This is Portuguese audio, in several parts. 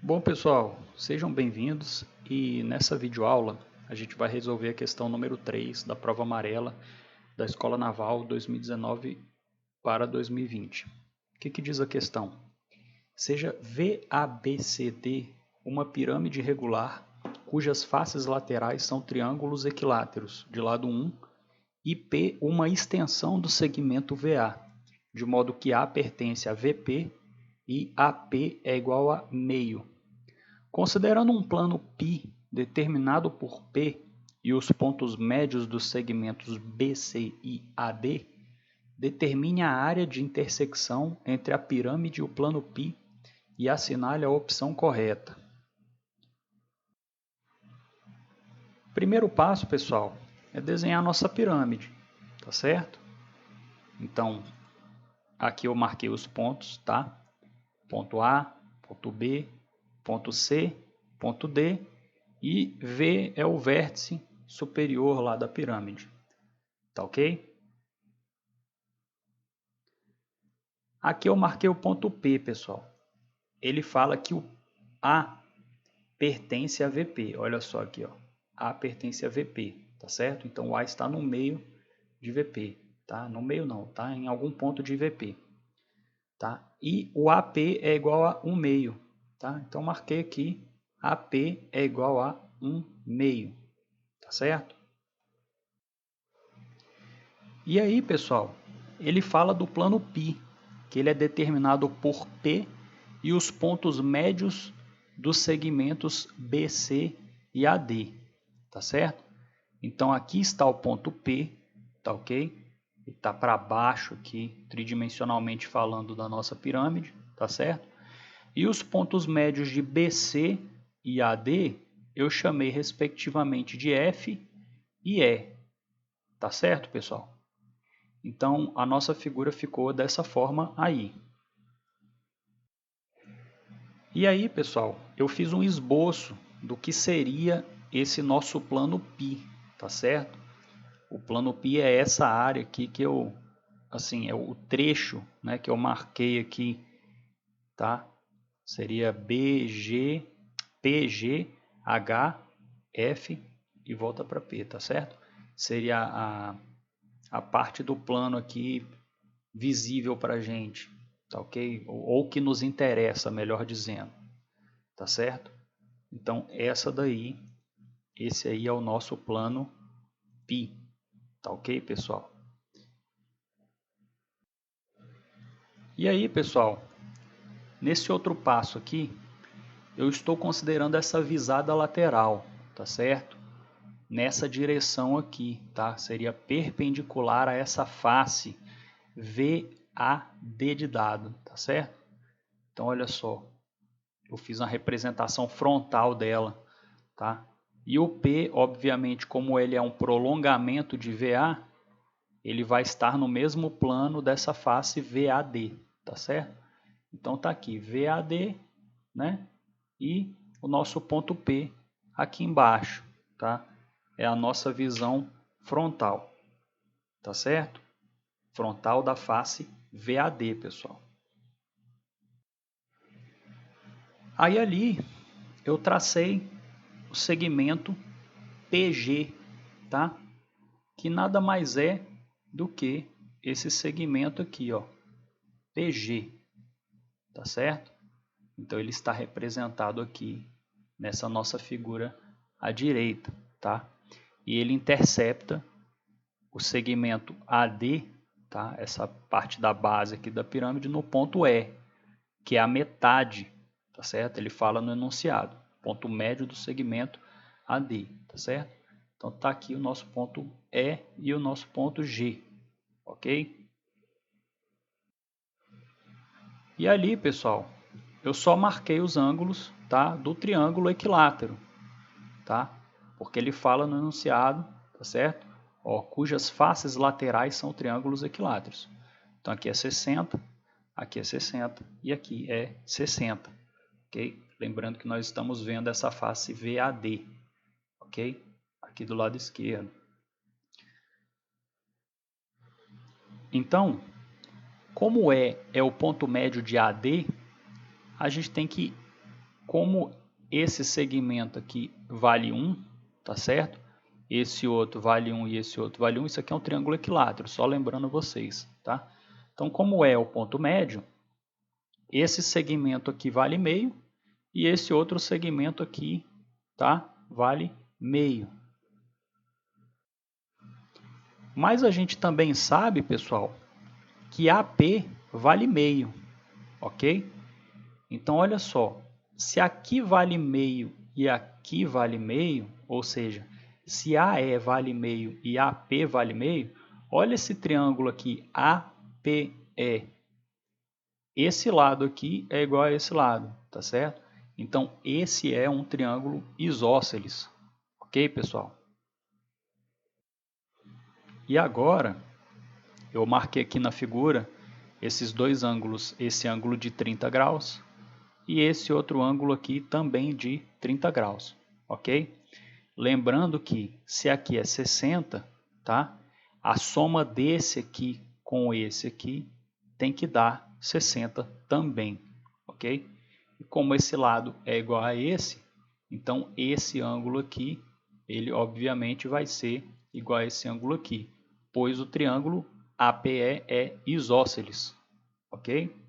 Bom, pessoal, sejam bem-vindos e nessa videoaula a gente vai resolver a questão número 3 da prova amarela da Escola Naval 2019 para 2020. O que diz a questão? Seja VABCD uma pirâmide regular cujas faces laterais são triângulos equiláteros de lado 1 e P uma extensão do segmento VA, de modo que A pertence a VP e AP é igual a meio. Considerando um plano π determinado por P e os pontos médios dos segmentos BC e AD, determine a área de intersecção entre a pirâmide e o plano π e assinale a opção correta. Primeiro passo, pessoal, é desenhar a nossa pirâmide, tá certo? Então, aqui eu marquei os pontos, tá? Ponto A, ponto B, ponto C, ponto D e V é o vértice superior lá da pirâmide, tá ok? Aqui eu marquei o ponto P, pessoal. Ele fala que o A pertence a VP, olha só aqui, ó. A pertence a VP, tá certo? Então o A está no meio de VP, tá? No meio não, tá? Em algum ponto de VP, tá? E o AP é igual a 1 meio, tá? Então marquei aqui, AP é igual a 1 meio, tá certo? E aí, pessoal, ele fala do plano π, que ele é determinado por P e os pontos médios dos segmentos BC e AD, tá certo? Então aqui está o ponto P, tá ok? Ele está para baixo aqui, tridimensionalmente falando da nossa pirâmide, tá certo? E os pontos médios de BC e AD eu chamei respectivamente de F e E, tá certo, pessoal? Então a nossa figura ficou dessa forma aí. E aí, pessoal, eu fiz um esboço do que seria esse nosso plano π, tá certo? O plano π é essa área aqui que eu, assim, é o trecho, né, que eu marquei aqui, tá? Seria BG, PG, H, F e volta para P, tá certo? Seria a parte do plano aqui visível para a gente, tá ok? Ou que nos interessa, melhor dizendo, tá certo? Então, esse aí é o nosso plano π, tá ok, pessoal? E aí, pessoal, nesse outro passo aqui, eu estou considerando essa visada lateral, tá certo? Nessa direção aqui, tá? Seria perpendicular a essa face VAD de dado, tá certo? Então, olha só, eu fiz uma representação frontal dela, tá? E o P, obviamente, como ele é um prolongamento de VA, ele vai estar no mesmo plano dessa face VAD, tá certo? Então tá aqui VAD, né? E o nosso ponto P aqui embaixo, tá? É a nossa visão frontal, tá certo? Frontal da face VAD, pessoal. Aí ali eu tracei o segmento PG, tá? Que nada mais é do que esse segmento aqui, ó, PG, tá certo? Então ele está representado aqui nessa nossa figura à direita, tá? E ele intercepta o segmento AD, tá? Essa parte da base aqui da pirâmide no ponto E, que é a metade, tá certo? Ele fala no enunciado, ponto médio do segmento AD, tá certo? Então tá aqui o nosso ponto E e o nosso ponto G, ok? E ali, pessoal, eu só marquei os ângulos, tá, do triângulo equilátero, tá? Porque ele fala no enunciado, tá certo? Ó, cujas faces laterais são triângulos equiláteros. Então aqui é 60, aqui é 60 e aqui é 60, ok? Lembrando que nós estamos vendo essa face VAD, ok? Aqui do lado esquerdo. Então, como é o ponto médio de AD, a gente tem que como esse segmento aqui vale 1, tá certo? Esse outro vale 1 e esse outro vale 1, isso aqui é um triângulo equilátero, só lembrando vocês, tá? Então, como é o ponto médio, esse segmento aqui vale meio e esse outro segmento aqui, tá? Vale meio. Mas a gente também sabe, pessoal, que AP vale meio, ok? Então, olha só, se aqui vale meio e aqui vale meio, ou seja, se AE vale meio e AP vale meio, olha esse triângulo aqui, APE. Esse lado aqui é igual a esse lado, tá certo? Então, esse é um triângulo isósceles, ok, pessoal? E agora, eu marquei aqui na figura esses dois ângulos, esse ângulo de 30 graus e esse outro ângulo aqui também de 30 graus, ok? Lembrando que se aqui é 60, tá? A soma desse aqui com esse aqui tem que dar 60 também, ok? E como esse lado é igual a esse, então esse ângulo aqui, ele obviamente vai ser igual a esse ângulo aqui, pois o triângulo APE é isósceles, ok?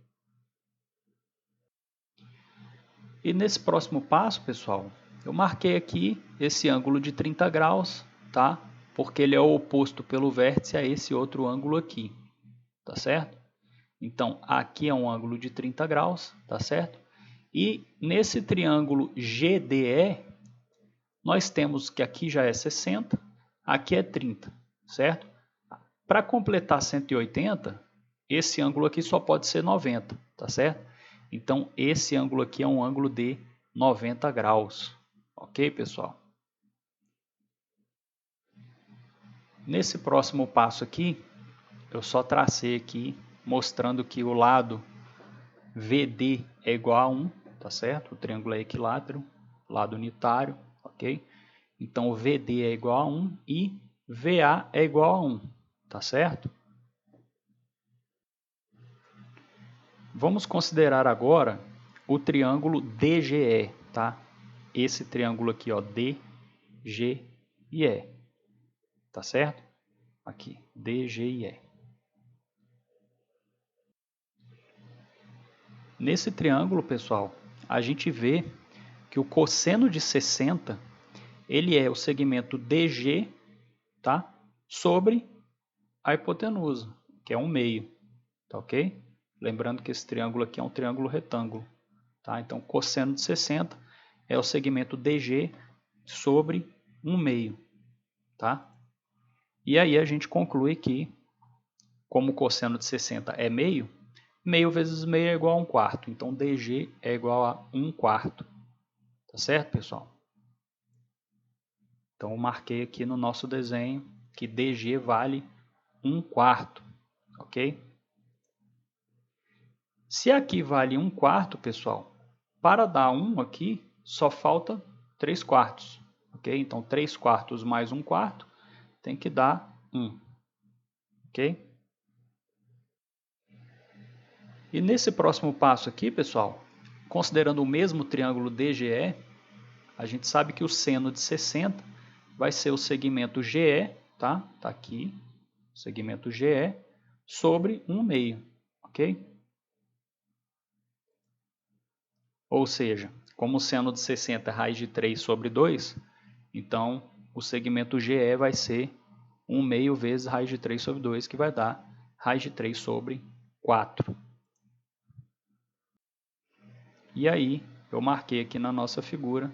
E nesse próximo passo, pessoal, eu marquei aqui esse ângulo de 30 graus, tá? Porque ele é o oposto pelo vértice a esse outro ângulo aqui, tá certo? Então, aqui é um ângulo de 30 graus, tá certo? E nesse triângulo GDE, nós temos que aqui já é 60, aqui é 30, certo? Para completar 180, esse ângulo aqui só pode ser 90, tá certo? Então, esse ângulo aqui é um ângulo de 90 graus. Ok, pessoal? Nesse próximo passo aqui, eu só tracei aqui, mostrando que o lado VD é igual a 1, tá certo? O triângulo é equilátero, lado unitário, ok? Então, o VD é igual a 1 e VA é igual a 1, tá certo? Vamos considerar agora o triângulo DGE, tá? Esse triângulo aqui, ó, D, G e E, tá certo? Aqui, D, G e E. Nesse triângulo, pessoal, a gente vê que o cosseno de 60, ele é o segmento DG, tá? Sobre a hipotenusa, que é um meio, tá ok? Lembrando que esse triângulo aqui é um triângulo retângulo, tá? Então, cosseno de 60 é o segmento DG sobre um meio, tá? E aí a gente conclui que, como o cosseno de 60 é meio, meio vezes meio é igual a 1 quarto. Então, DG é igual a 1 quarto. Tá certo, pessoal? Então, eu marquei aqui no nosso desenho que DG vale 1 quarto, ok? Se aqui vale 1 quarto, pessoal, para dar 1 aqui, só falta 3 quartos, ok? Então, 3 quartos mais 1 quarto tem que dar 1, ok? E nesse próximo passo aqui, pessoal, considerando o mesmo triângulo DGE, a gente sabe que o seno de 60 vai ser o segmento GE, tá? Tá aqui, segmento GE, sobre 1 meio, ok? Ou seja, como o seno de 60 é raiz de 3 sobre 2, então o segmento GE vai ser 1 meio vezes raiz de 3 sobre 2, que vai dar raiz de 3 sobre 4. E aí, eu marquei aqui na nossa figura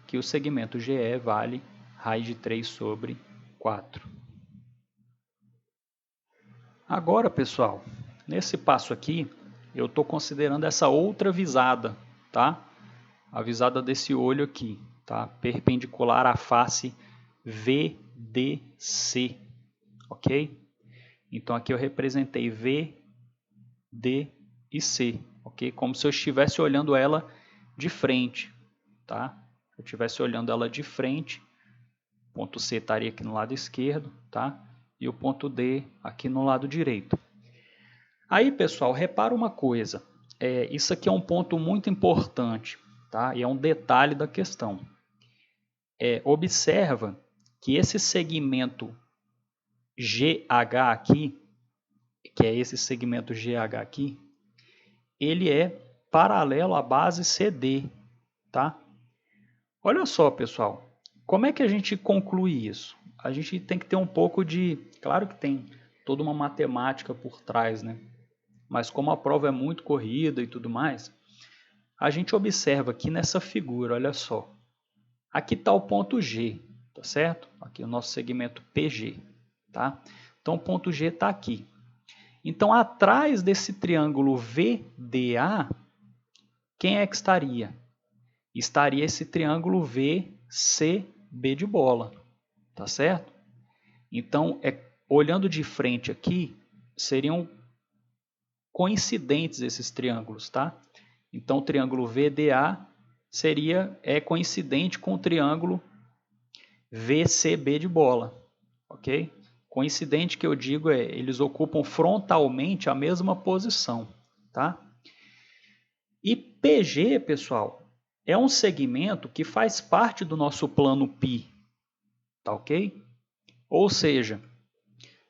que o segmento GE vale raiz de 3 sobre 4. Agora, pessoal, nesse passo aqui, eu estou considerando essa outra visada, tá? A visada desse olho aqui, tá? Perpendicular à face VDC, ok? Então, aqui eu representei V, D e C, ok? Como se eu estivesse olhando ela de frente, tá? Se eu estivesse olhando ela de frente, o ponto C estaria aqui no lado esquerdo, tá? E o ponto D aqui no lado direito. Aí, pessoal, repara uma coisa. Isso aqui é um ponto muito importante. tá? E é um detalhe da questão. Observa que esse segmento GH aqui, que é esse segmento GH aqui, ele é paralelo à base CD, tá? Olha só, pessoal, como é que a gente conclui isso? A gente tem que ter um pouco de... Claro que tem toda uma matemática por trás, né? Mas como a prova é muito corrida e tudo mais, a gente observa aqui nessa figura, olha só. Aqui está o ponto G, tá certo? Aqui é o nosso segmento PG, tá? Então o ponto G está aqui. Então atrás desse triângulo VDA, quem é que estaria? Estaria esse triângulo VCB de bola, tá certo? Então, olhando de frente aqui, seriam coincidentes esses triângulos, tá? Então, o triângulo VDA é coincidente com o triângulo VCB de bola, ok? Coincidente que eu digo eles ocupam frontalmente a mesma posição, tá? E PG, pessoal, é um segmento que faz parte do nosso plano π, tá ok? Ou seja,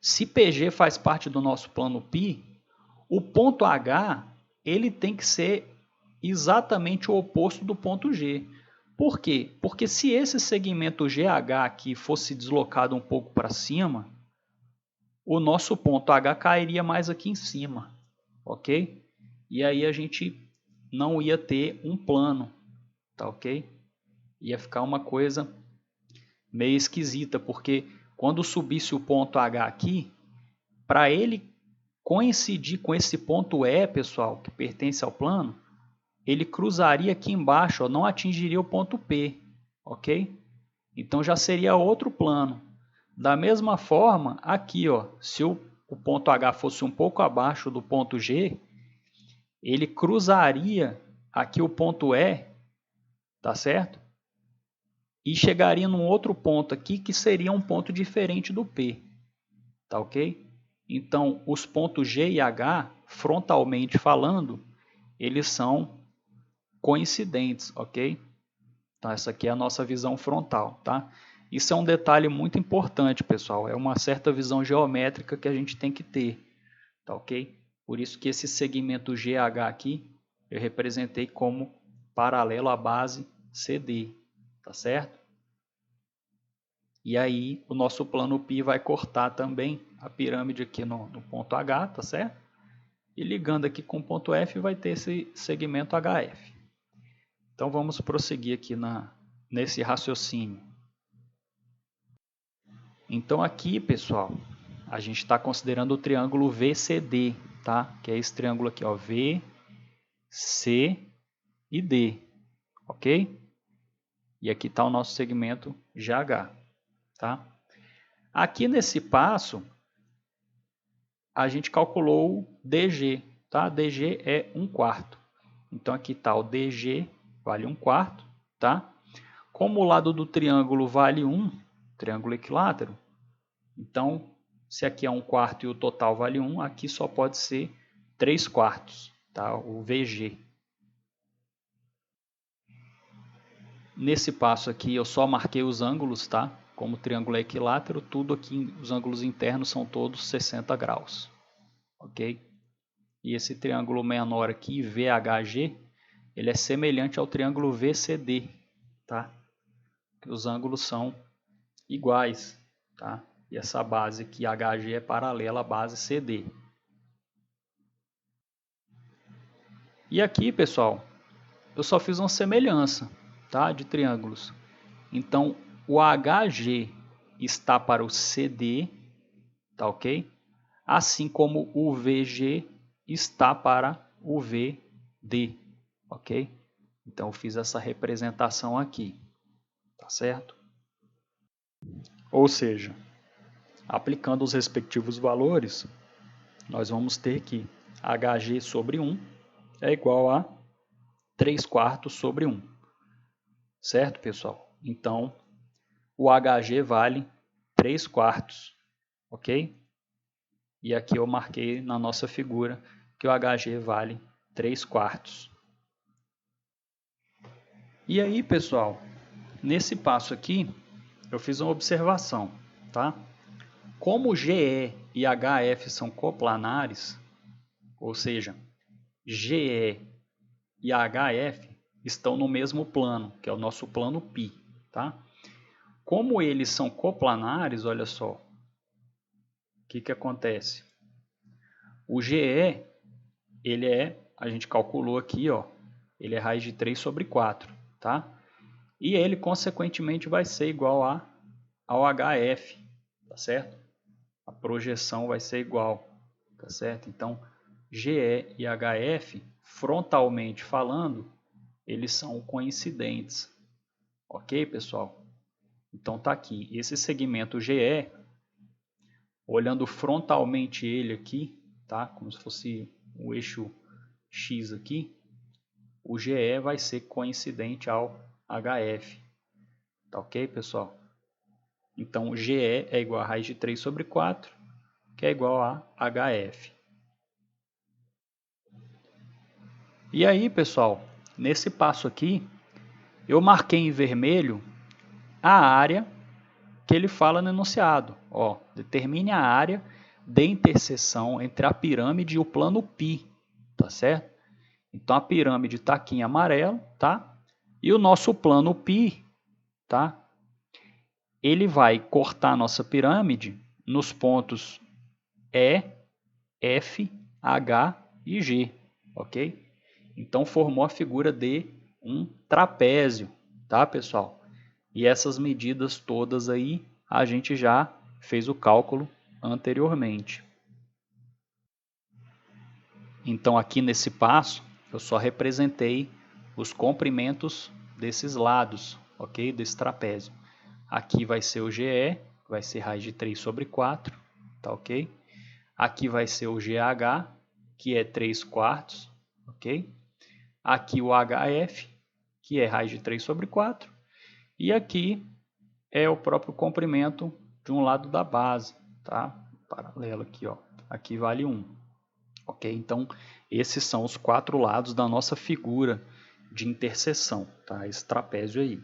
se PG faz parte do nosso plano π, o ponto H ele tem que ser exatamente o oposto do ponto G. Por quê? Porque se esse segmento GH aqui fosse deslocado um pouco para cima, o nosso ponto H cairia mais aqui em cima, ok? E aí a gente não ia ter um plano, tá ok? Ia ficar uma coisa meio esquisita, porque quando subisse o ponto H aqui, para ele coincidir com esse ponto E, pessoal, que pertence ao plano, ele cruzaria aqui embaixo, ó, não atingiria o ponto P, ok? Então já seria outro plano. Da mesma forma, aqui, ó, se o ponto H fosse um pouco abaixo do ponto G, ele cruzaria aqui o ponto E, tá certo? E chegaria num outro ponto aqui que seria um ponto diferente do P, tá ok? Então, os pontos G e H, frontalmente falando, eles são coincidentes, ok? Então, essa aqui é a nossa visão frontal, tá? Isso é um detalhe muito importante, pessoal. É uma certa visão geométrica que a gente tem que ter, tá ok? Por isso que esse segmento GH aqui, eu representei como paralelo à base CD, tá certo? E aí, o nosso plano π vai cortar também a pirâmide aqui no ponto H, tá certo? E ligando aqui com o ponto F, vai ter esse segmento HF. Então, vamos prosseguir aqui nesse raciocínio. Então, aqui, pessoal, a gente está considerando o triângulo VCD, tá? Que é esse triângulo aqui, ó, V, C e D, ok? E aqui está o nosso segmento GH, tá? Aqui nesse passo, a gente calculou o DG, tá? DG é 1/4. Então, aqui está o DG, vale 1/4, tá? Como o lado do triângulo vale 1, triângulo equilátero, então, se aqui é 1/4 e o total vale 1, aqui só pode ser 3/4, tá? O VG. Nesse passo aqui, eu só marquei os ângulos, tá? Como o triângulo é equilátero, tudo aqui, os ângulos internos são todos 60 graus, ok? E esse triângulo menor aqui, VHG, ele é semelhante ao triângulo VCD, tá? Os ângulos são iguais, tá? E essa base aqui, HG, é paralela à base CD. E aqui, pessoal, eu só fiz uma semelhança, tá? De triângulos. Então, o HG está para o CD, tá ok? Assim como o VG está para o VD, ok? Então, eu fiz essa representação aqui, tá certo? Ou seja, aplicando os respectivos valores, nós vamos ter que HG sobre 1 é igual a 3/4 sobre 1. Certo, pessoal? Então, o HG vale 3/4, ok? E aqui eu marquei na nossa figura que o HG vale 3/4. E aí, pessoal, nesse passo aqui, eu fiz uma observação, tá? Como GE e HF são coplanares, ou seja, GE e HF estão no mesmo plano, que é o nosso plano π, tá? Como eles são coplanares, olha só, o que acontece? O GE, a gente calculou aqui, ó, ele é raiz de 3 sobre 4, tá? E ele, consequentemente, vai ser igual ao HF, tá certo? A projeção vai ser igual, tá certo? Então, GE e HF, frontalmente falando, eles são coincidentes, ok, pessoal? Então, tá aqui, esse segmento GE, olhando frontalmente ele aqui, tá? Como se fosse o eixo X aqui, o GE vai ser coincidente ao HF, tá ok, pessoal? Então, GE é igual a raiz de 3 sobre 4, que é igual a HF. E aí, pessoal, nesse passo aqui, eu marquei em vermelho a área que ele fala no enunciado. Ó, determine a área de interseção entre a pirâmide e o plano π, tá certo? Então, a pirâmide está aqui em amarelo, tá? E o nosso plano π, tá? Ele vai cortar a nossa pirâmide nos pontos E, F, H e G, ok? Então, formou a figura de um trapézio, tá, pessoal? E essas medidas todas aí, a gente já fez o cálculo anteriormente. Então, aqui nesse passo, eu só representei os comprimentos desses lados, ok? Desse trapézio. Aqui vai ser o GE, vai ser raiz de 3 sobre 4, tá ok? Aqui vai ser o GH, que é 3 quartos, ok? Aqui o HF, que é raiz de 3 sobre 4. E aqui é o próprio comprimento de um lado da base, tá? Paralelo aqui, ó. Aqui vale 1. Ok? Então, esses são os 4 lados da nossa figura de interseção, tá? Esse trapézio aí.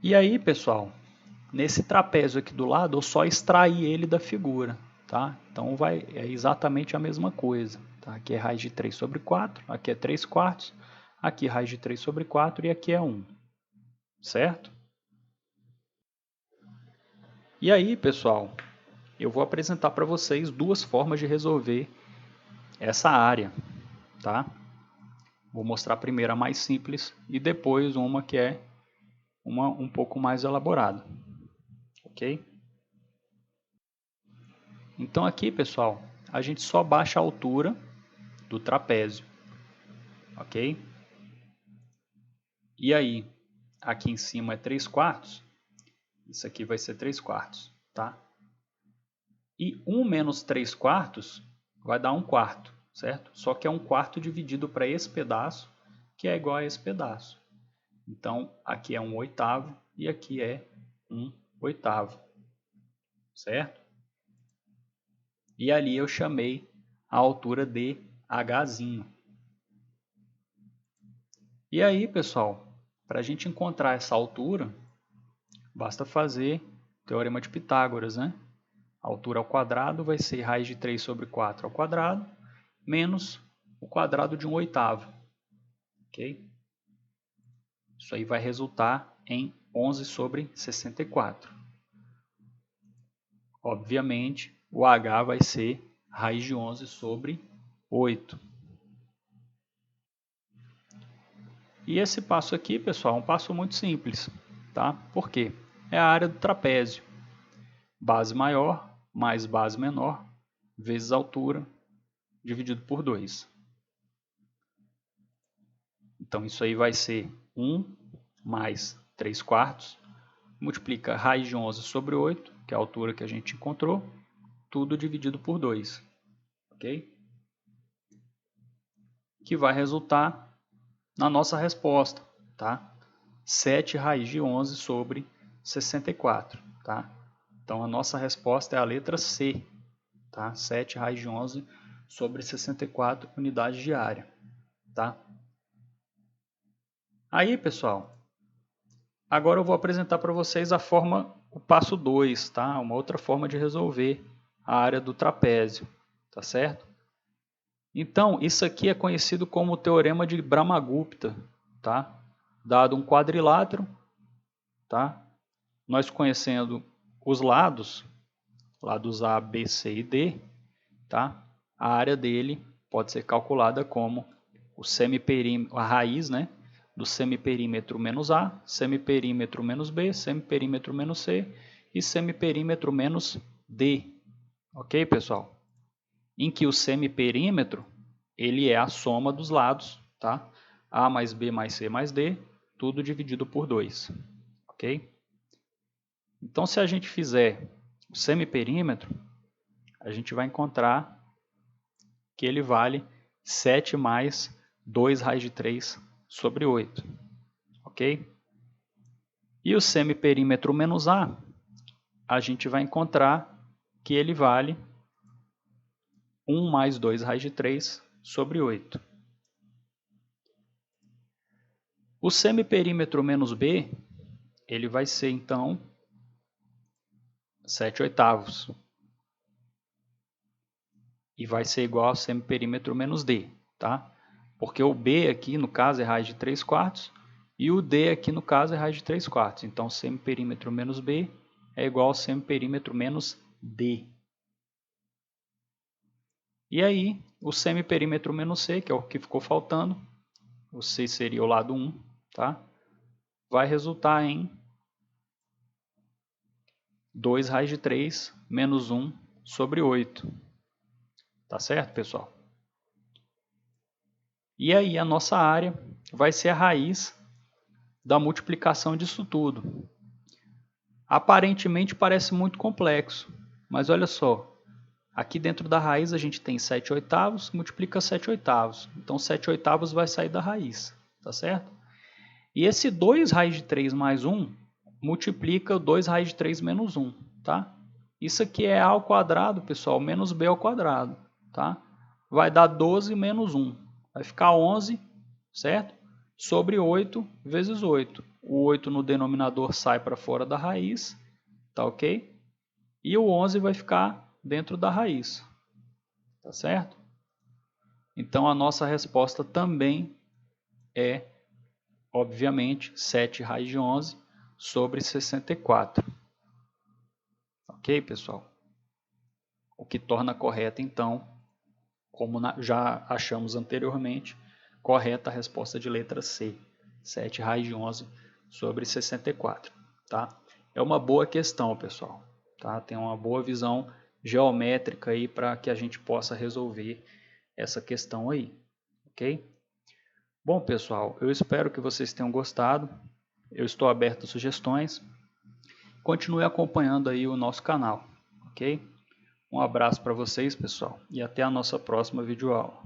E aí, pessoal, nesse trapézio aqui do lado, eu só extraí ele da figura, tá? Então, é exatamente a mesma coisa, tá? Aqui é raiz de 3 sobre 4, aqui é 3 quartos, aqui raiz de 3 sobre 4 e aqui é 1, certo? E aí, pessoal, eu vou apresentar para vocês duas formas de resolver essa área, tá? Vou mostrar primeiro a mais simples e depois uma que é um pouco mais elaborada, ok? Então aqui, pessoal, a gente só baixa a altura do trapézio, ok? E aí, aqui em cima é 3 quartos, isso aqui vai ser 3 quartos, tá? E 1 menos 3 quartos vai dar 1 quarto, certo? Só que é 1 quarto dividido para esse pedaço, que é igual a esse pedaço. Então, aqui é 1 oitavo e aqui é 1 oitavo, certo? E ali eu chamei a altura de Hzinho. E aí, pessoal, para a gente encontrar essa altura, basta fazer o Teorema de Pitágoras, né? A altura ao quadrado vai ser raiz de 3 sobre 4 ao quadrado, menos o quadrado de 1 oitavo. Ok? Isso aí vai resultar em 11 sobre 64. Obviamente, o H vai ser raiz de 11 sobre 8. E esse passo aqui, pessoal, é um passo muito simples, tá? Por quê? É a área do trapézio. Base maior mais base menor vezes altura dividido por 2. Então, isso aí vai ser 1 mais 3 quartos, multiplica raiz de 11 sobre 8, que é a altura que a gente encontrou, tudo dividido por 2, ok? Que vai resultar na nossa resposta, tá? 7 raiz de 11 sobre 64, tá? Então, a nossa resposta é a letra C, tá? 7 raiz de 11 sobre 64 unidades de área, tá? Aí, pessoal, agora eu vou apresentar para vocês o passo 2, tá? Uma outra forma de resolver a área do trapézio, tá certo? Então, isso aqui é conhecido como o teorema de Brahmagupta, tá? Dado um quadrilátero, tá? Nós conhecendo os lados A, B, C e D, tá? A área dele pode ser calculada como a raiz, né, do semiperímetro menos A, semiperímetro menos B, semiperímetro menos C e semiperímetro menos D. Ok, pessoal? Em que o semiperímetro ele é a soma dos lados, tá? A mais B mais C mais D, tudo dividido por 2. Ok? Então, se a gente fizer o semiperímetro, a gente vai encontrar que ele vale 7 mais 2 raiz de 3 sobre 8. Ok? E o semiperímetro menos a gente vai encontrar que ele vale 1 mais 2 raiz de 3 sobre 8. O semiperímetro menos B, ele vai ser, então, 7 oitavos. E vai ser igual ao semiperímetro menos D, tá? Porque o B aqui, no caso, é raiz de 3 quartos, e o D aqui, no caso, é raiz de 3 quartos. Então, semiperímetro menos B é igual ao semiperímetro menos D. E aí, o semiperímetro menos C, que é o que ficou faltando, o C seria o lado 1, tá? Vai resultar em 2 raiz de 3 menos 1 sobre 8. Tá certo, pessoal? E aí a nossa área vai ser a raiz da multiplicação disso tudo. Aparentemente parece muito complexo, mas olha só. Aqui dentro da raiz a gente tem 7 oitavos, multiplica 7 oitavos. Então 7 oitavos vai sair da raiz, tá certo? E esse 2 raiz de 3 mais 1 multiplica 2 raiz de 3 menos 1, tá? Isso aqui é A ao quadrado, pessoal, menos B ao quadrado, tá? Vai dar 12 menos 1. Vai ficar 11, certo? Sobre 8 vezes 8. O 8 no denominador sai para fora da raiz, tá ok? E o 11 vai ficar dentro da raiz, tá certo? Então a nossa resposta também é, obviamente, 7 raiz de 11 sobre 64. Ok, pessoal? O que torna correta, então, como já achamos anteriormente, correta a resposta de letra C, 7 raiz de 11 sobre 64. Tá? É uma boa questão, pessoal. Tá? Tem uma boa visão geométrica aí para que a gente possa resolver essa questão aí. Ok? Bom, pessoal, eu espero que vocês tenham gostado. Eu estou aberto a sugestões. Continue acompanhando aí o nosso canal, ok? Um abraço para vocês, pessoal, e até a nossa próxima videoaula.